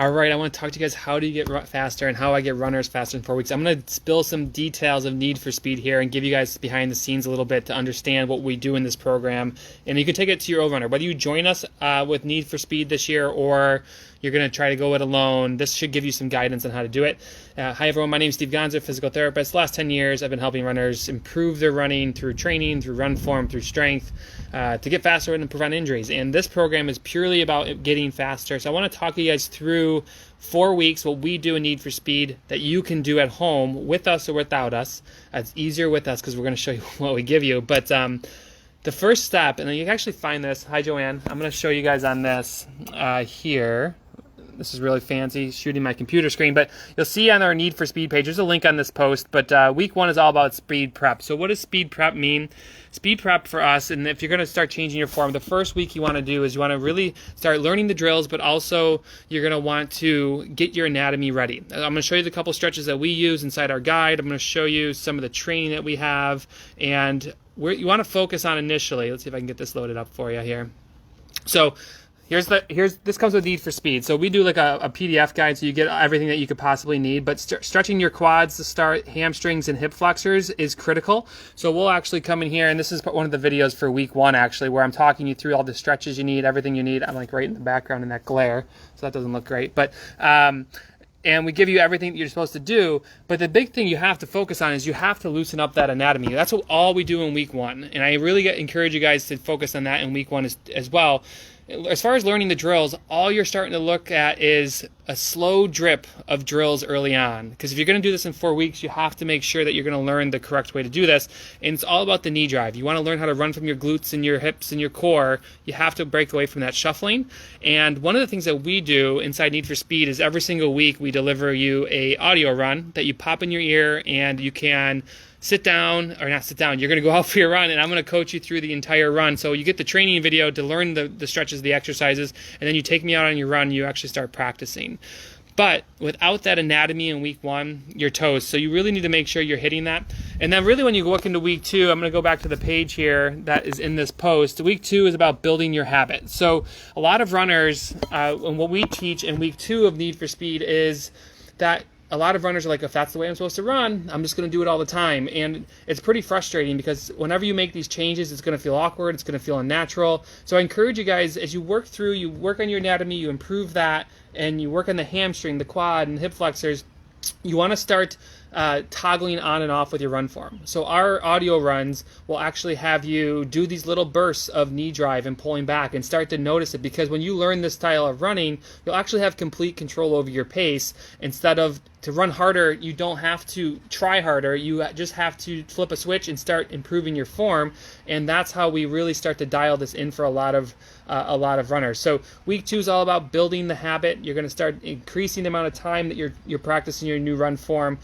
All right, I want to talk to you guys how do you get faster and how I get runners faster in 4 weeks. I'm going to spill some details of Need for Speed here and give you guys behind the scenes a little bit to understand what we do in this program. And you can take it to your own runner. Whether you join us with Need for Speed this year or you're going to try to go it alone, this should give you some guidance on how to do it. Hi, everyone. My name is Steve Gonza, physical therapist. The last 10 years, I've been helping runners improve their running through training, through run form, through strength, to get faster and prevent injuries. And this program is purely about getting faster. So I want to talk you guys through 4 weeks, what we do in Need for Speed that you can do at home with us or without us. It's easier with us because we're going to show you what we give you. But the first step, and you can actually find this. Hi, Joanne. I'm going to show you guys on this here. This is really fancy, shooting my computer screen, but you'll see on our Need for Speed page, there's a link on this post, but week 1 is all about speed prep. So what does speed prep mean? Speed prep for us, and if you're going to start changing your form, the first week you want to do is you want to really start learning the drills, but also you're going to want to get your anatomy ready. I'm going to show you the couple stretches that we use inside our guide. I'm going to show you some of the training that we have, and you want to focus on initially. Let's see if I can get this loaded up for you here. So this comes with Need for Speed. So we do like a PDF guide so you get everything that you could possibly need, but stretching your quads to start, hamstrings and hip flexors is critical. So we'll actually come in here, and this is one of the videos for week 1 actually, where I'm talking you through all the stretches you need, everything you need. I'm like right in the background in that glare, so that doesn't look great. But and we give you everything that you're supposed to do, but the big thing you have to focus on is you have to loosen up that anatomy. That's all we do in week 1, and I really encourage you guys to focus on that in week 1 as well. As far as learning the drills, all you're starting to look at is a slow drip of drills early on. Because if you're going to do this in 4 weeks, you have to make sure that you're going to learn the correct way to do this. And it's all about the knee drive. You want to learn how to run from your glutes and your hips and your core. You have to break away from that shuffling. And one of the things that we do inside Need for Speed is every single week we deliver you a audio run that you pop in your ear, and you can sit down, or not sit down, you're going to go out for your run, and I'm going to coach you through the entire run. So you get the training video to learn the stretches, the exercises, and then you take me out on your run, you actually start practicing. But without that anatomy in week 1, you're toast. So you really need to make sure you're hitting that. And then really when you look into week 2, I'm going to go back to the page here that is in this post. Week 2 is about building your habit. So a lot of runners, and what we teach in week 2 of Need for Speed is that a lot of runners are like, if that's the way I'm supposed to run, I'm just going to do it all the time. And it's pretty frustrating because whenever you make these changes, it's going to feel awkward, it's going to feel unnatural. So I encourage you guys, as you work through, you work on your anatomy, you improve that, and you work on the hamstring, the quad, and hip flexors, you want to start toggling on and off with your run form. So our audio runs will actually have you do these little bursts of knee drive and pulling back and start to notice it, because when you learn this style of running, you'll actually have complete control over your pace. Instead of to run harder, you don't have to try harder. You just have to flip a switch and start improving your form, and that's how we really start to dial this in for a lot of runners. So week 2 is all about building the habit. You're going to start increasing the amount of time that you're practicing your new run form.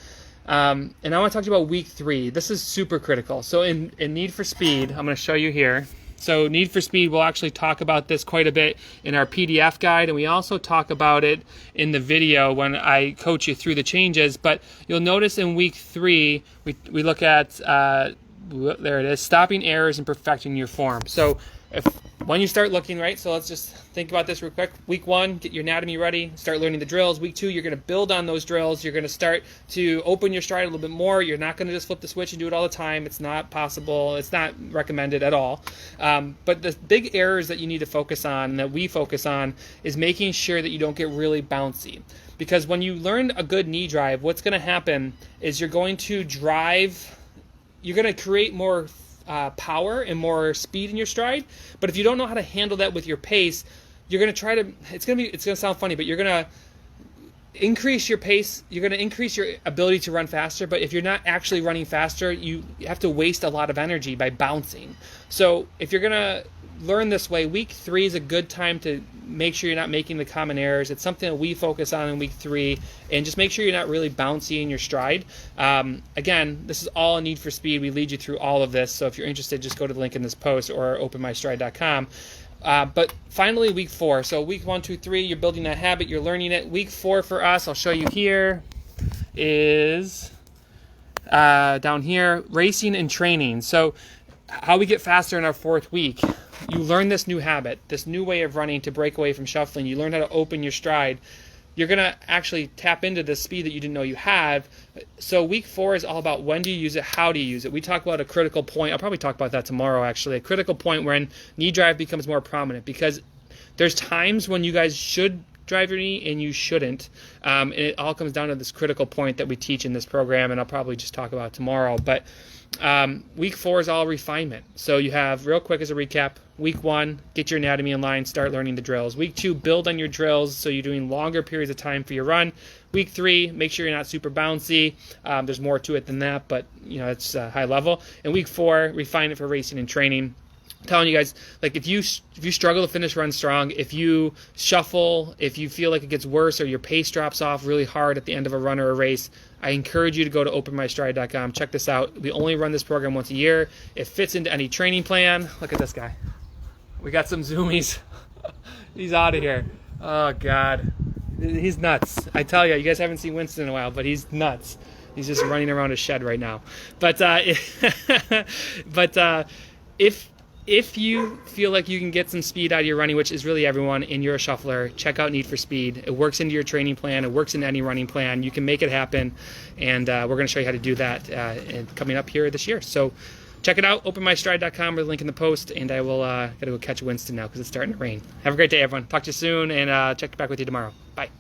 And I want to talk to you about week 3. This is super critical. So in Need for Speed, I'm going to show you here. So Need for Speed, we'll actually talk about this quite a bit in our PDF guide, and we also talk about it in the video when I coach you through the changes. But you'll notice in week 3, we look at, there it is, stopping errors and perfecting your form. So when you start looking, right, so let's just think about this real quick. Week 1, get your anatomy ready, start learning the drills. Week 2, you're going to build on those drills. You're going to start to open your stride a little bit more. You're not going to just flip the switch and do it all the time. It's not possible. It's not recommended at all. But the big errors that you need to focus on, and that we focus on, is making sure that you don't get really bouncy. Because when you learn a good knee drive, what's going to happen is you're going to create more power and more speed in your stride. But if you don't know how to handle that with your pace, you're going to try to, it's going to sound funny, but you're going to increase your pace, you're going to increase your ability to run faster, but if you're not actually running faster, you have to waste a lot of energy by bouncing. So if you're going to learn this way, week 3 is a good time to make sure you're not making the common errors. It's something that we focus on in week 3, and just make sure you're not really bouncy in your stride. Again, this is all a Need for Speed. We lead you through all of this, so if you're interested, just go to the link in this post or openmystride.com. But finally, week 4. So week 1, 2, 3, you're building that habit, you're learning it. Week 4 for us, I'll show you here, is down here, racing and training. So how we get faster in our 4th week. You learn this new habit, this new way of running to break away from shuffling. You learn how to open your stride. you're going to actually tap into the speed that you didn't know you have. So week 4 is all about when do you use it, how do you use it. We talk about a critical point. I'll probably talk about that tomorrow, actually. A critical point when knee drive becomes more prominent, because there's times when you guys should drive your knee and you shouldn't. And it all comes down to this critical point that we teach in this program, and I'll probably just talk about it tomorrow. But week 4 is all refinement. So you have, real quick as a recap, week 1, get your anatomy in line, start learning the drills. Week 2, build on your drills so you're doing longer periods of time for your run. Week 3, make sure you're not super bouncy. There's more to it than that, but it's high level. And week 4, refine it for racing and training. I'm telling you guys, like, if you struggle to finish run strong, if you shuffle, if you feel like it gets worse or your pace drops off really hard at the end of a run or a race, I encourage you to go to openmystride.com. Check this out. We only run this program once a year. It fits into any training plan. Look at this guy. We got some zoomies. He's out of here. Oh, God. He's nuts. I tell you, you guys haven't seen Winston in a while, but he's nuts. He's just running around his shed right now. But if you feel like you can get some speed out of your running, which is really everyone, and you're a shuffler, check out Need for Speed. It works into your training plan. It works into any running plan. You can make it happen, and we're going to show you how to do that coming up here this year. So check it out, openmystride.com, or the link in the post, and I will got to go catch Winston now because it's starting to rain. Have a great day, everyone. Talk to you soon, and check back with you tomorrow. Bye.